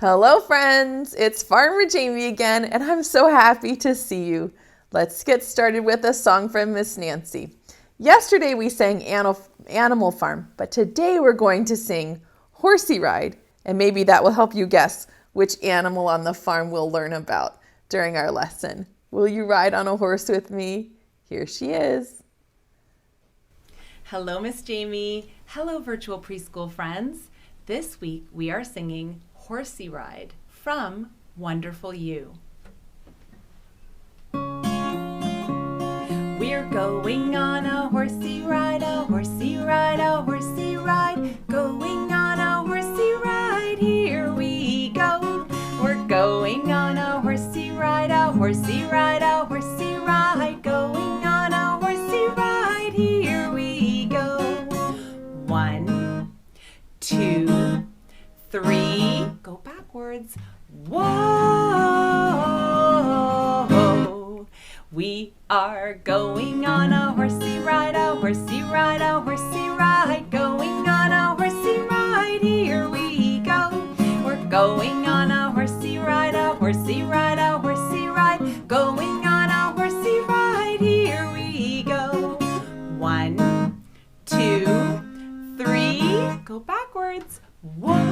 Hello friends, it's Farmer Jamie again, and I'm so happy to see you. Let's get started with a song from Miss Nancy. Yesterday we sang Animal Farm, but today we're going to sing Horsey Ride, and maybe that will help you guess which animal on the farm we'll learn about during our lesson. Will you ride on a horse with me? Here she is. Hello, Miss Jamie. Hello, virtual preschool friends. This week we are singing Horsey Ride from Wonderful You. We're going on a horsey ride, a horsey ride, a horsey ride. Going on a horsey ride, here we go. We're going on a horsey ride, a horsey ride, a horsey ride. Going on a horsey ride, here we go. 1, 2, 3, go backwards. Whoa! We are going on a horsey ride, a horsey ride, a horsey ride. Going on a horsey ride, here we go. We're going on a horsey ride, a horsey ride, a horsey ride. Going on a horsey ride, here we go. 1, 2, 3, go backwards. Whoa!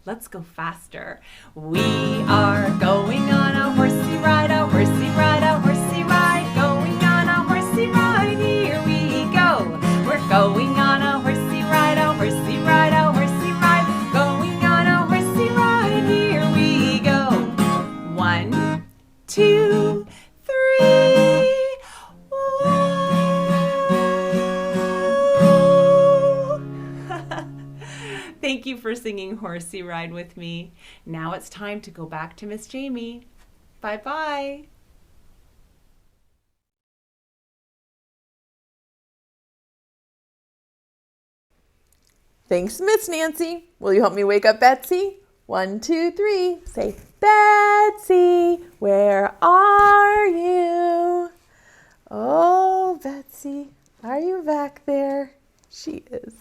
Let's go faster. We are going on a horsey ride, a horsey ride, a horsey ride. Going on a horsey ride, here we go. We're going on a horsey ride, a horsey ride, a horsey ride. Going on a horsey ride, here we go. 1, 2, 3. Thank you for singing Horsey Ride with me. Now it's time to go back to Miss Jamie. Bye-bye. Thanks, Miss Nancy. Will you help me wake up Betsy? 1, 2, 3. Say, Betsy, where are you? Oh, Betsy, are you back there? She is.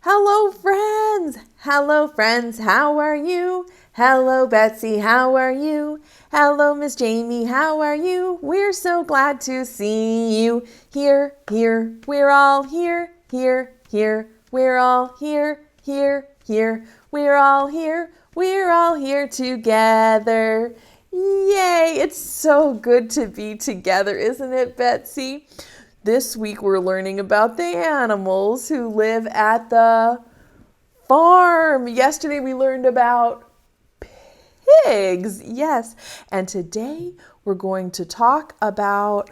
Hello, friends. Hello, friends. How are you? Hello, Betsy. How are you? Hello, Miss Jamie. How are you? We're so glad to see you. Here, here. We're all here. Here, here. We're all here. Here, here. We're all here. We're all here together. Yay! It's so good to be together, isn't it, Betsy? This week we're learning about the animals who live at the farm. Yesterday we learned about pigs, yes. And today we're going to talk about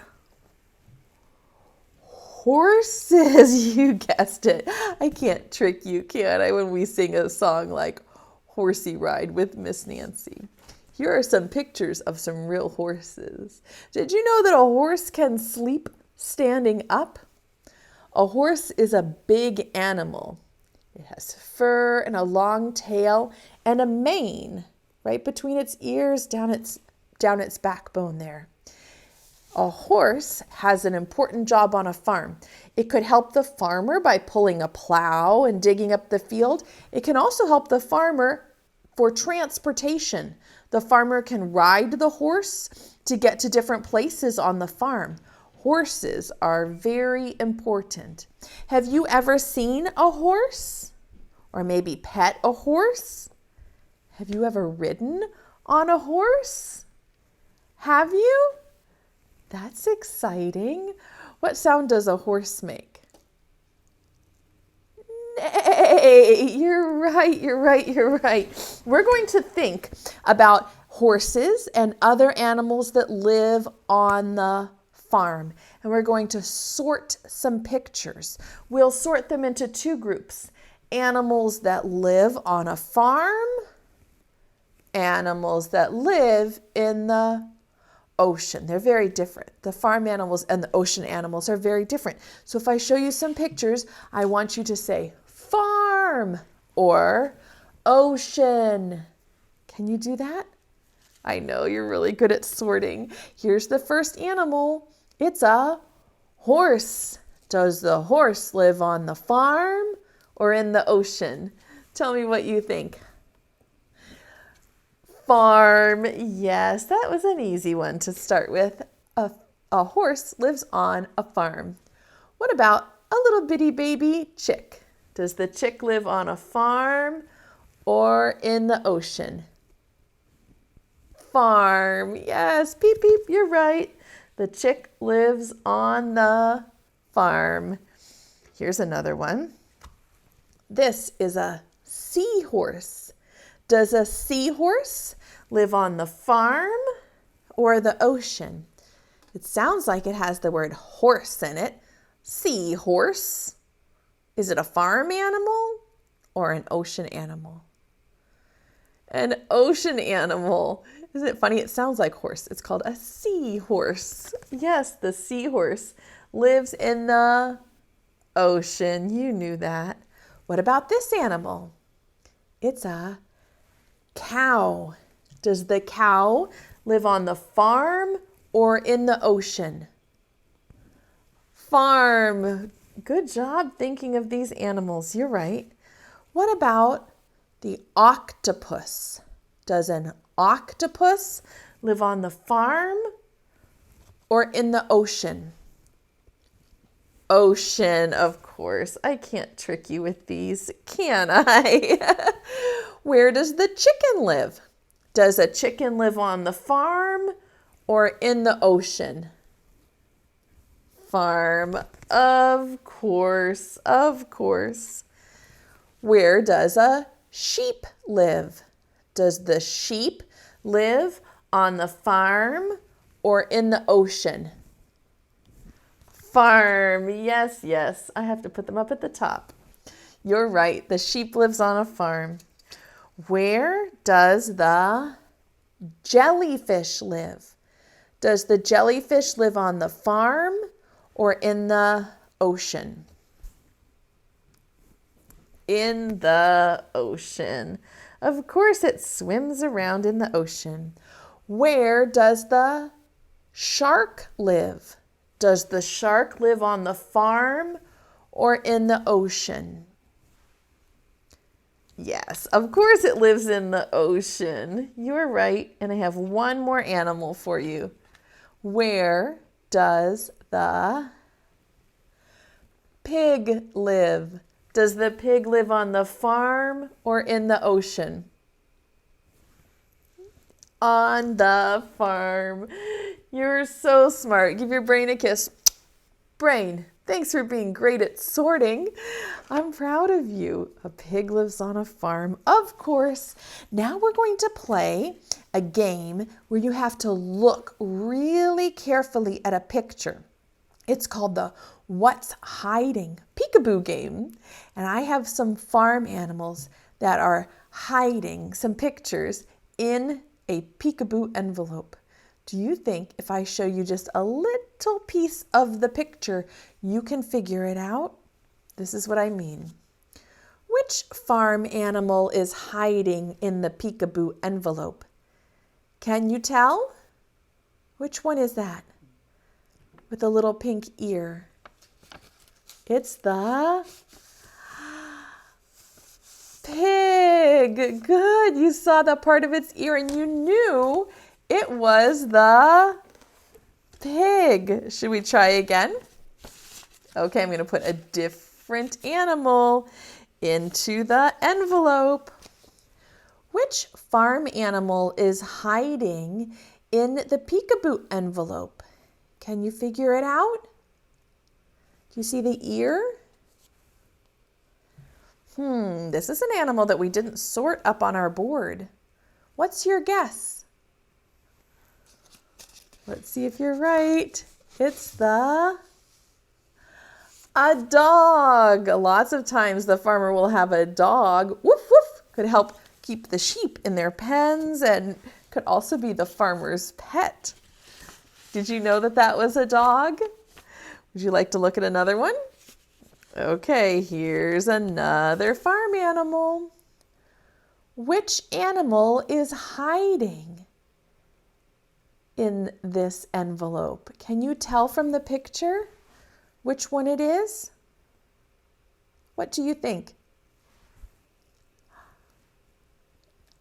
horses. You guessed it. I can't trick you, can I, when we sing a song like Horsey Ride with Miss Nancy. Here are some pictures of some real horses. Did you know that a horse can sleep standing up? A horse is a big animal. It has fur and a long tail and a mane right between its ears down its backbone there. A horse has an important job on a farm. It could help the farmer by pulling a plow and digging up the field. It can also help the farmer for transportation. The farmer can ride the horse to get to different places on the farm. Horses are very important. Have you ever seen a horse? Or maybe pet a horse? Have you ever ridden on a horse? Have you? That's exciting. What sound does a horse make? Neigh. You're right. We're going to think about horses and other animals that live on the farm. And we're going to sort some pictures. We'll sort them into 2 groups. Animals that live on a farm, animals that live in the ocean. They're very different. The farm animals and the ocean animals are very different. So if I show you some pictures, I want you to say farm or ocean. Can you do that? I know you're really good at sorting. Here's the first animal. It's a horse. Does the horse live on the farm or in the ocean? Tell me what you think. Farm. Yes, that was an easy one to start with. A horse lives on a farm. What about a little bitty baby chick? Does the chick live on a farm or in the ocean? Farm. Yes, beep, beep, you're right. The chick lives on the farm. Here's another one. This is a seahorse. Does a seahorse live on the farm or the ocean? It sounds like it has the word horse in it. Seahorse. Is it a farm animal or an ocean animal? An ocean animal. Isn't it funny? It sounds like horse. It's called a seahorse. Yes, the seahorse lives in the ocean. You knew that. What about this animal? It's a cow. Does the cow live on the farm or in the ocean? Farm. Good job thinking of these animals. You're right. What about the octopus? Does an octopus live on the farm or in the ocean? Ocean, of course. I can't trick you with these, can I? Where does the chicken live? Does a chicken live on the farm or in the ocean? Farm, of course, of course. Where does a sheep live? Does the sheep live on the farm or in the ocean? Farm, yes, yes. I have to put them up at the top. You're right, the sheep lives on a farm. Where does the jellyfish live? Does the jellyfish live on the farm or in the ocean? In the ocean. Of course, it swims around in the ocean. Where does the shark live? Does the shark live on the farm or in the ocean? Yes, of course it lives in the ocean. You're right, and I have one more animal for you. Where does the pig live? Does the pig live on the farm or in the ocean? On the farm. You're so smart. Give your brain a kiss. Brain, thanks for being great at sorting. I'm proud of you. A pig lives on a farm, of course. Now we're going to play a game where you have to look really carefully at a picture. It's called the What's Hiding Peekaboo game. And I have some farm animals that are hiding some pictures in a peekaboo envelope. Do you think if I show you just a little piece of the picture, you can figure it out? This is what I mean. Which farm animal is hiding in the peekaboo envelope? Can you tell? Which one is that? With a little pink ear. It's the pig. Good. You saw that part of its ear and you knew it was the pig. Should we try again? Okay, I'm going to put a different animal into the envelope. Which farm animal is hiding in the peekaboo envelope? Can you figure it out? Do you see the ear? This is an animal that we didn't sort up on our board. What's your guess? Let's see if you're right. It's a dog. Lots of times the farmer will have a dog. Woof, woof. Could help keep the sheep in their pens and could also be the farmer's pet. Did you know that that was a dog? Would you like to look at another one? Okay, here's another farm animal. Which animal is hiding in this envelope? Can you tell from the picture which one it is? What do you think?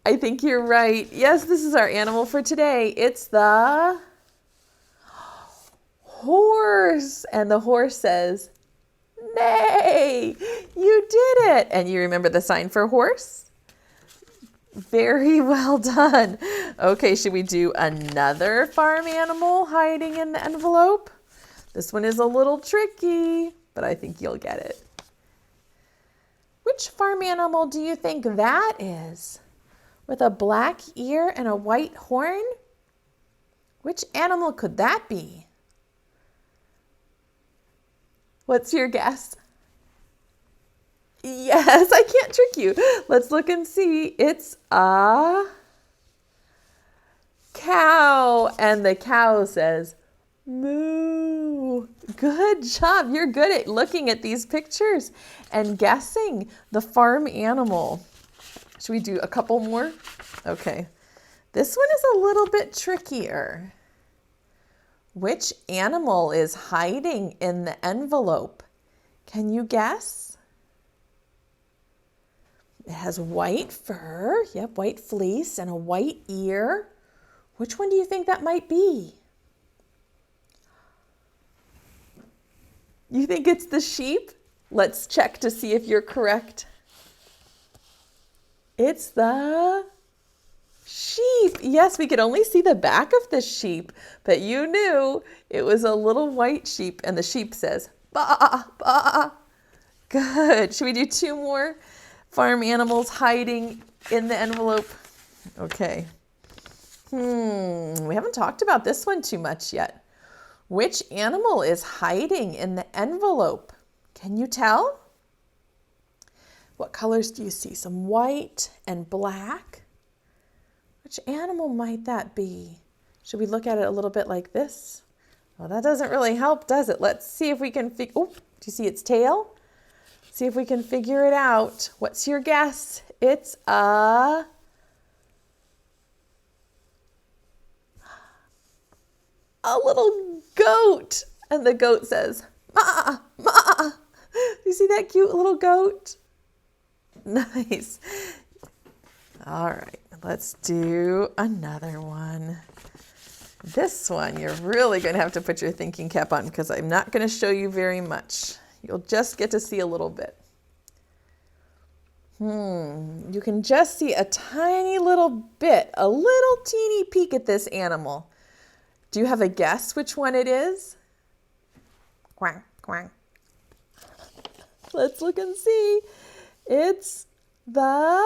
I think you're right. Yes, this is our animal for today. It's the horse. And the horse says, "Nay, you did it." And you remember the sign for horse? Very well done. Okay, should we do another farm animal hiding in the envelope? This one is a little tricky, but I think you'll get it. Which farm animal do you think that is? With a black ear and a white horn? Which animal could that be? What's your guess? Yes, I can't trick you. Let's look and see. It's a cow. And the cow says, "Moo." Good job. You're good at looking at these pictures and guessing the farm animal. Should we do a couple more? Okay. This one is a little bit trickier. Which animal is hiding in the envelope? Can you guess? It has white fur, yep, white fleece, and a white ear. Which one do you think that might be? You think it's the sheep? Let's check to see if you're correct. It's the sheep. Yes, we could only see the back of the sheep, but you knew it was a little white sheep, and the sheep says, "Baa, baa." Good. Should we do two more farm animals hiding in the envelope? Okay. We haven't talked about this one too much yet. Which animal is hiding in the envelope? Can you tell? What colors do you see? Some white and black. Which animal might that be? Should we look at it a little bit like this? Well, that doesn't really help, does it? Let's see if we can do you see its tail? See if we can figure it out. What's your guess? It's a little goat. And the goat says, "Ma, ma." You see that cute little goat? Nice. All right, let's do another one. This one, you're really going to have to put your thinking cap on because I'm not going to show you very much. You'll just get to see a little bit. You can just see a tiny little bit, a little teeny peek at this animal. Do you have a guess which one it is? Quack, quack. Let's look and see. It's a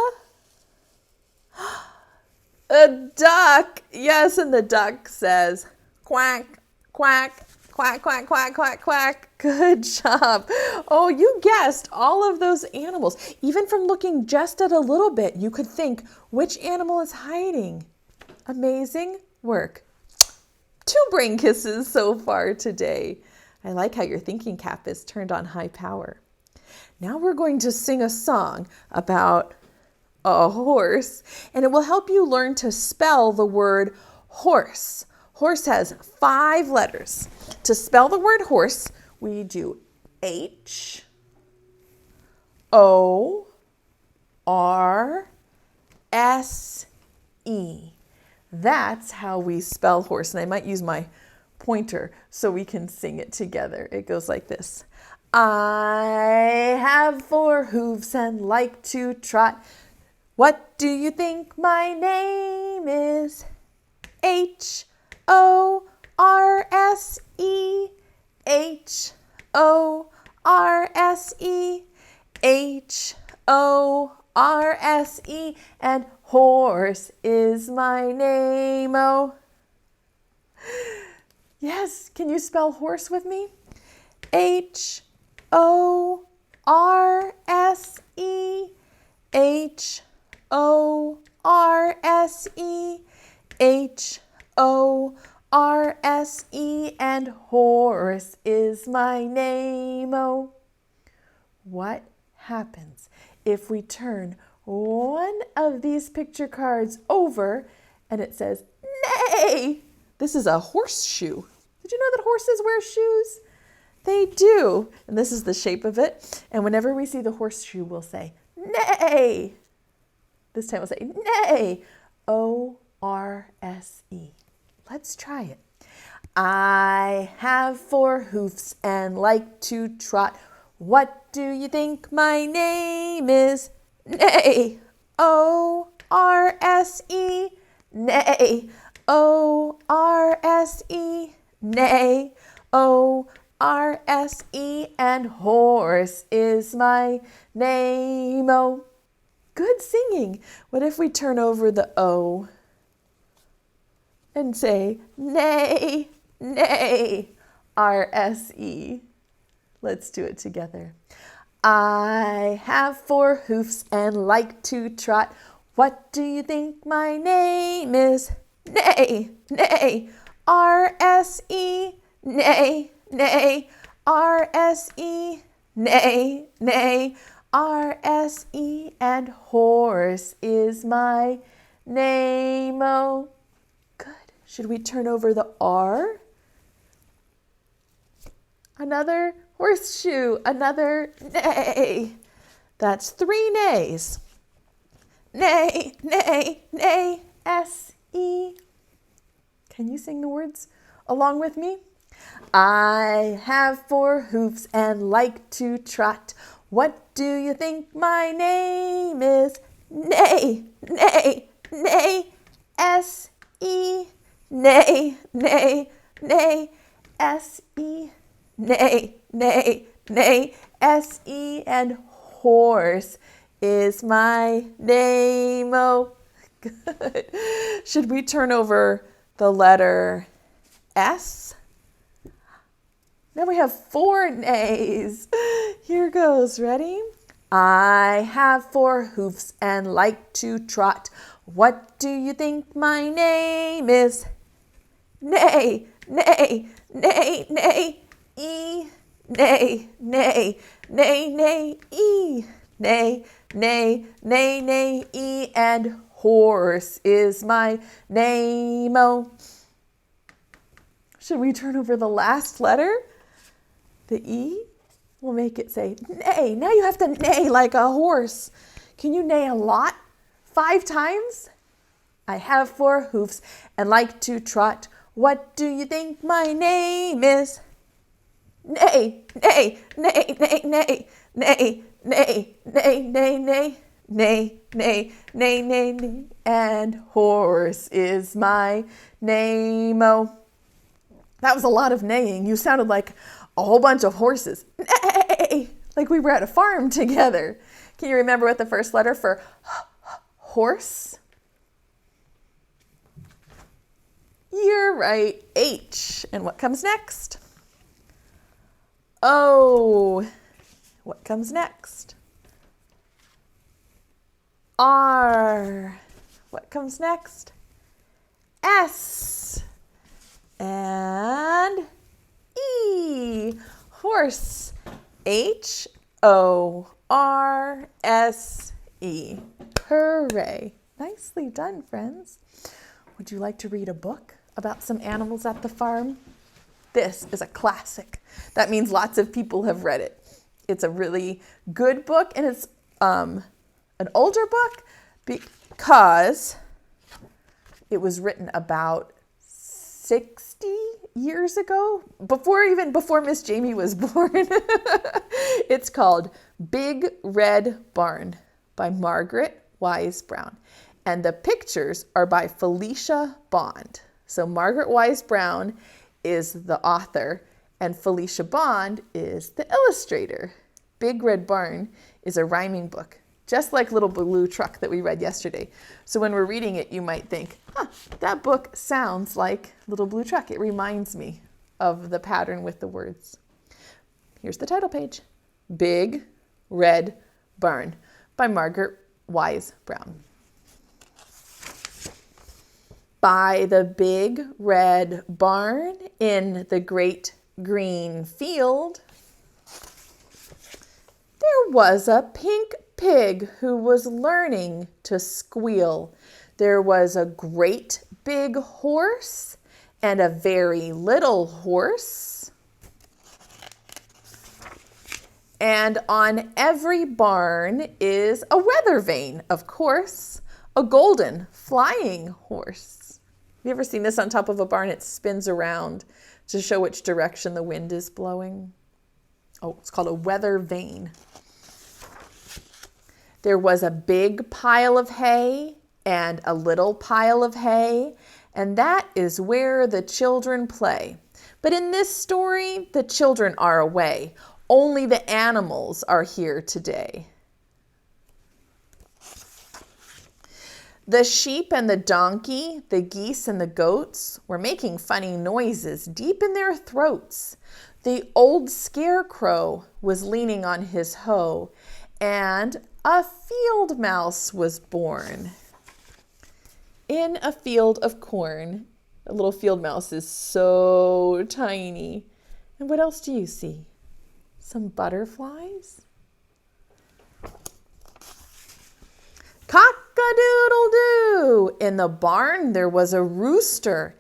duck. Yes, and the duck says, "Quack, quack, quack, quack, quack, quack, quack." Good job. Oh, you guessed all of those animals. Even from looking just at a little bit, you could think which animal is hiding. Amazing work. 2 brain kisses so far today. I like how your thinking cap is turned on high power. Now we're going to sing a song about a horse, and it will help you learn to spell the word horse. Horse has 5 letters. To spell the word horse, we do H-O-R-S-E. That's how we spell horse. And I might use my pointer so we can sing it together. It goes like this. I have 4 hooves and like to trot. What do you think my name is? H-O-R-S-E. H-O-R-S-E. H-O-R-S-E. And horse is my name. Oh, yes. Can you spell horse with me? H-O-R-S-E. H-O-R-S-E. H-O-R-S-E. And horse is my name. Oh, what happens if we turn one of these picture cards over and it says, "Nay"? This is a horseshoe. Did you know that horses wear shoes? They do. And this is the shape of it. And whenever we see the horseshoe, we'll say, "Nay." This time we'll say neigh. O-R-S-E. Let's try it. I have 4 hoofs and like to trot. What do you think my name is? Neigh. O-R-S-E. Neigh. O-R-S-E. Neigh. O-R-S-E. And horse is my name. Oh. Good singing. What if we turn over the O and say neigh, neigh, R-S-E. Let's do it together. I have 4 hoofs and like to trot. What do you think my name is? Neigh, neigh, R-S-E. Neigh, neigh, R-S-E. Neigh, neigh, R-S-E. And horse is my name. Oh, good. Should we turn over the R? Another horseshoe, another neigh. That's 3 neighs. Neigh, neigh, neigh, S-E. Can you sing the words along with me? I have 4 hoofs and like to trot. What do you think my name is? Neigh, neigh, neigh, S-E. Neigh, neigh, neigh, S-E. Neigh, neigh, neigh, S-E. And horse is my name. Oh, good. Should we turn over the letter S? Now we have 4 neighs. Here goes. Ready? I have 4 hoofs and like to trot. What do you think my name is? Neigh, neigh, neigh, neigh, E. Neigh, neigh, neigh, neigh, E. Neigh, neigh, neigh, neigh, E. And horse is my name. Oh. Should we turn over the last letter? The E? We'll make it say neigh. Now you have to neigh like a horse. Can you neigh a lot? 5 times? I have 4 hoofs and like to trot. What do you think my name is? Neigh, neigh, neigh, neigh, neigh, neigh, neigh, neigh, neigh, neigh, neigh, neigh, neigh, neigh, neigh. And horse is my name. Oh, that was a lot of neighing. You sounded like a whole bunch of horses. Neigh! Like we were at a farm together. Can you remember what the first letter for horse? You're right, H. And what comes next? O. What comes next? R. What comes next? S. And E. Horse. H-O-R-S-E. Hooray. Nicely done, friends. Would you like to read a book about some animals at the farm? This is a classic. That means lots of people have read it. It's a really good book, and it's an older book because it was written about 60 years ago, before Miss Jamie was born. It's called Big Red Barn by Margaret Wise Brown. And the pictures are by Felicia Bond. So Margaret Wise Brown is the author and Felicia Bond is the illustrator. Big Red Barn is a rhyming book, just like Little Blue Truck that we read yesterday. So when we're reading it, you might think, that book sounds like Little Blue Truck. It reminds me of the pattern with the words. Here's the title page. Big Red Barn by Margaret Wise Brown. By the big red barn in the great green field, there was a pink pig who was learning to squeal. There was a great big horse and a very little horse. And on every barn is a weather vane, of course. a golden flying horse. Have you ever seen this on top of a barn? It spins around to show which direction the wind is blowing. Oh, it's called a weather vane. There was a big pile of hay and a little pile of hay, and that is where the children play. But in this story, the children are away. Only the animals are here today. The sheep and the donkey, the geese and the goats were making funny noises deep in their throats. The old scarecrow was leaning on his hoe, and a field mouse was born. In a field of corn. A little field mouse is so tiny. And what else do you see? Some butterflies? Cock-a-doodle-doo! In the barn there was a rooster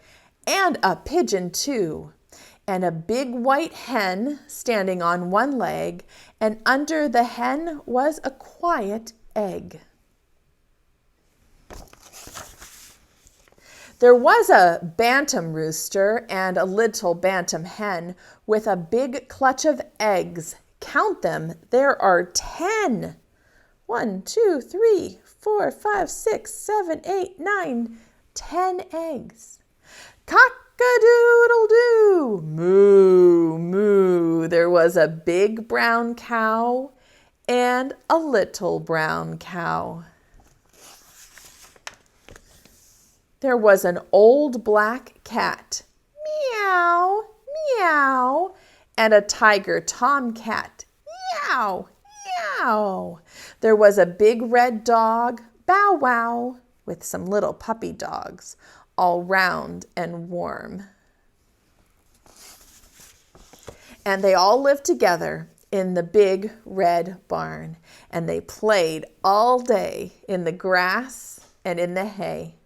and a pigeon too, and a big white hen standing on one leg, and under the hen was a quiet egg. There was a bantam rooster and a little bantam hen with a big clutch of eggs. Count them, there are 10. 1, 2, 3, 4, 5, 6, 7, 8, 9, 10 eggs. Cock-a-doodle-doo, moo, moo. There was a big brown cow and a little brown cow. There was an old black cat, meow, meow, and a tiger tomcat, meow, meow. There was a big red dog, bow wow, with some little puppy dogs, all round and warm. And they all lived together in the big red barn, and they played all day in the grass and in the hay.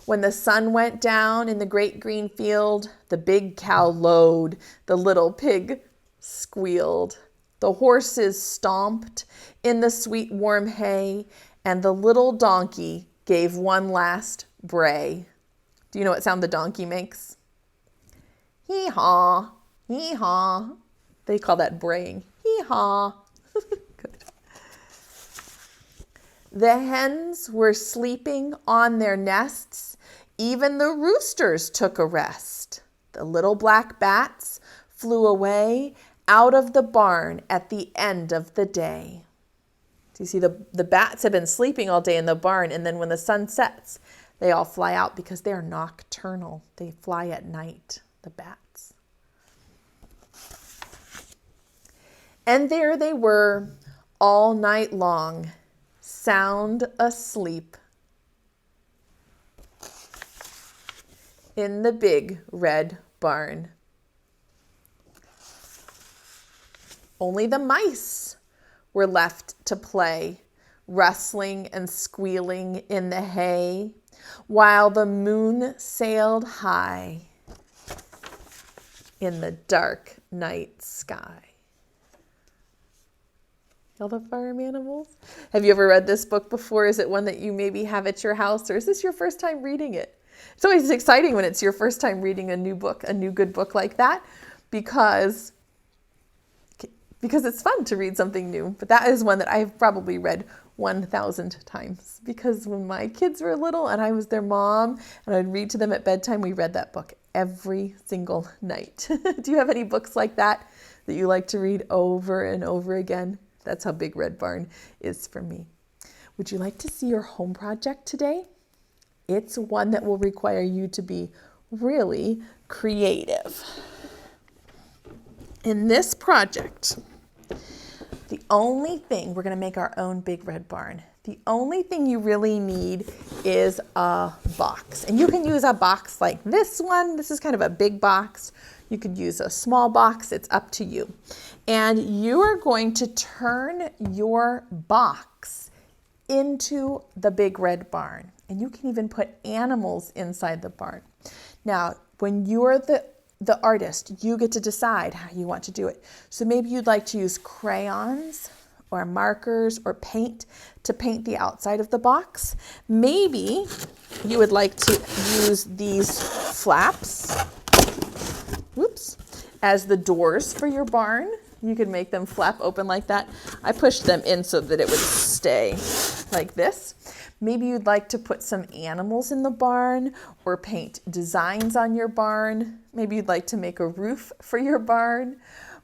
When the sun went down in the great green field, the big cow lowed, the little pig squealed. The horses stomped in the sweet warm hay, and the little donkey gave one last bray. Do you know what sound the donkey makes? Hee-haw, hee-haw. They call that braying. Hee-haw. Good. The hens were sleeping on their nests. Even the roosters took a rest. The little black bats flew away out of the barn at the end of the day. So you see the bats have been sleeping all day in the barn, and then when the sun sets, they all fly out because they're nocturnal. They fly at night, the bats. And there they were all night long, sound asleep in the big red barn. Only the mice were left to play, rustling and squealing in the hay, while the moon sailed high in the dark night sky. All the farm animals. Have you ever read this book before? Is it one that you maybe have at your house, or is this your first time reading it? It's always exciting when it's your first time reading a new book, a new good book like that, because it's fun to read something new. But that is one that I've probably read 1,000 times, because when my kids were little and I was their mom and I'd read to them at bedtime, we read that book every single night. Do you have any books like that that you like to read over and over again? That's how Big Red Barn is for me. Would you like to see your home project today? It's one that will require you to be really creative. In this project, the only thing, we're going to make our own Big Red Barn. The only thing you really need is a box. And you can use a box like this one. This is kind of a big box. You could use a small box. It's up to you. And you are going to turn your box into the Big Red Barn. And you can even put animals inside the barn. Now, when you're the artist, you get to decide how you want to do it. So maybe you'd like to use crayons, or markers or paint to paint the outside of the box. Maybe you would like to use these flaps, whoops, as the doors for your barn. You could make them flap open like that. I pushed them in so that it would stay like this. Maybe you'd like to put some animals in the barn or paint designs on your barn. Maybe you'd like to make a roof for your barn.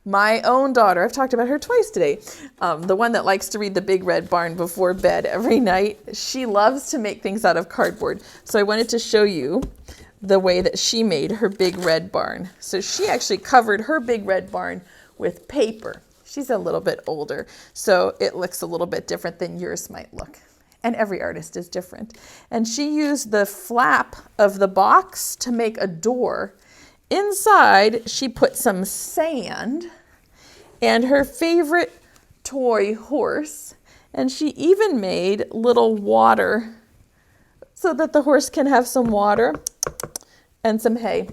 My own daughter, I've talked about her twice today, the one that likes to read The Big Red Barn before bed every night. She loves to make things out of cardboard. So I wanted to show you the way that she made her Big Red Barn. So she actually covered her Big Red Barn with paper. She's a little bit older, so it looks a little bit different than yours might look. And every artist is different. And she used the flap of the box to make a door. Inside, she put some sand and her favorite toy horse. And she even made little water so that the horse can have some water and some hay.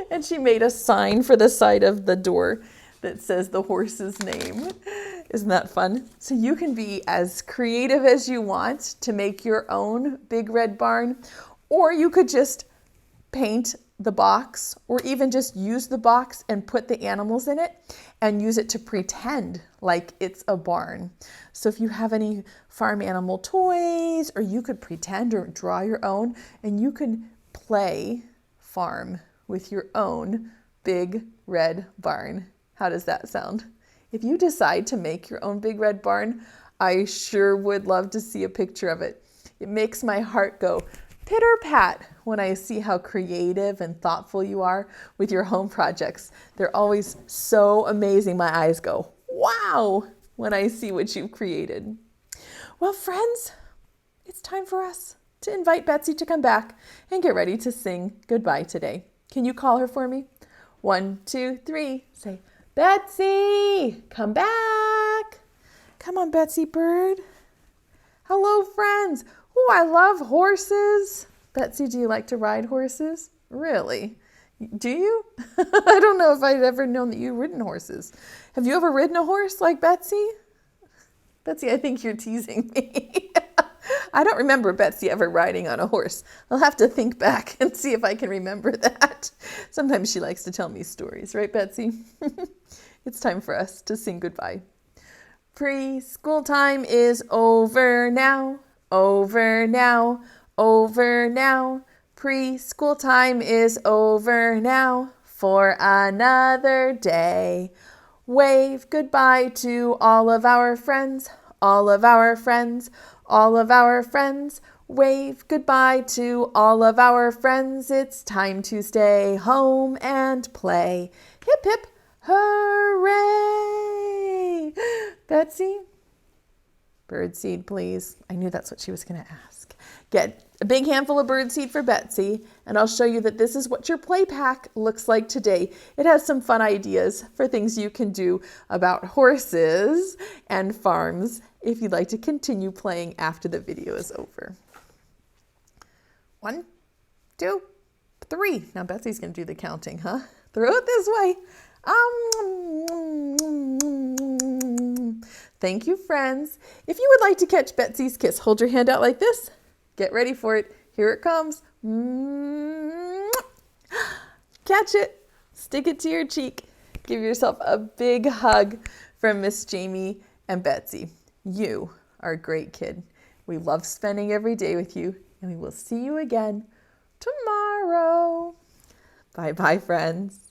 And she made a sign for the side of the door that says the horse's name. Isn't that fun? So you can be as creative as you want to make your own Big Red Barn, or you could just paint the box, or even just use the box and put the animals in it and use it to pretend like it's a barn. So if you have any farm animal toys, or you could pretend or draw your own, and you can play farm with your own Big Red Barn. How does that sound? If you decide to make your own Big Red Barn, I sure would love to see a picture of it. It makes my heart go pitter-pat when I see how creative and thoughtful you are with your home projects. They're always so amazing. My eyes go, wow, when I see what you've created. Well, friends, it's time for us to invite Betsy to come back and get ready to sing goodbye today. Can you call her for me? 1, 2, 3. Say, Betsy, come back. Come on, Betsy Bird. Hello, friends. Oh, I love horses. Betsy, do you like to ride horses? Really? Do you? I don't know if I'd ever known that you've ridden horses. Have you ever ridden a horse like Betsy? Betsy, I think you're teasing me. I don't remember Betsy ever riding on a horse. I'll have to think back and see if I can remember that. Sometimes she likes to tell me stories, right, Betsy? It's time for us to sing goodbye. Preschool time is over now, over now, over now. Preschool time is over now for another day. Wave goodbye to all of our friends, all of our friends, all of our friends. Wave goodbye to all of our friends. It's time to stay home and play. Hip, hip, hooray! Betsy, birdseed, please. I knew that's what she was going to ask. Get a big handful of birdseed for Betsy, and I'll show you that this is what your play pack looks like today. It has some fun ideas for things you can do about horses and farms if you'd like to continue playing after the video is over. 1, 2, 3. Now Betsy's going to do the counting, huh? Throw it this way. Thank you, friends. If you would like to catch Betsy's kiss, hold your hand out like this. Get ready for it. Here it comes. Catch it. Stick it to your cheek. Give yourself a big hug from Miss Jamie and Betsy. You are a great kid. We love spending every day with you, and we will see you again tomorrow. Bye-bye, friends.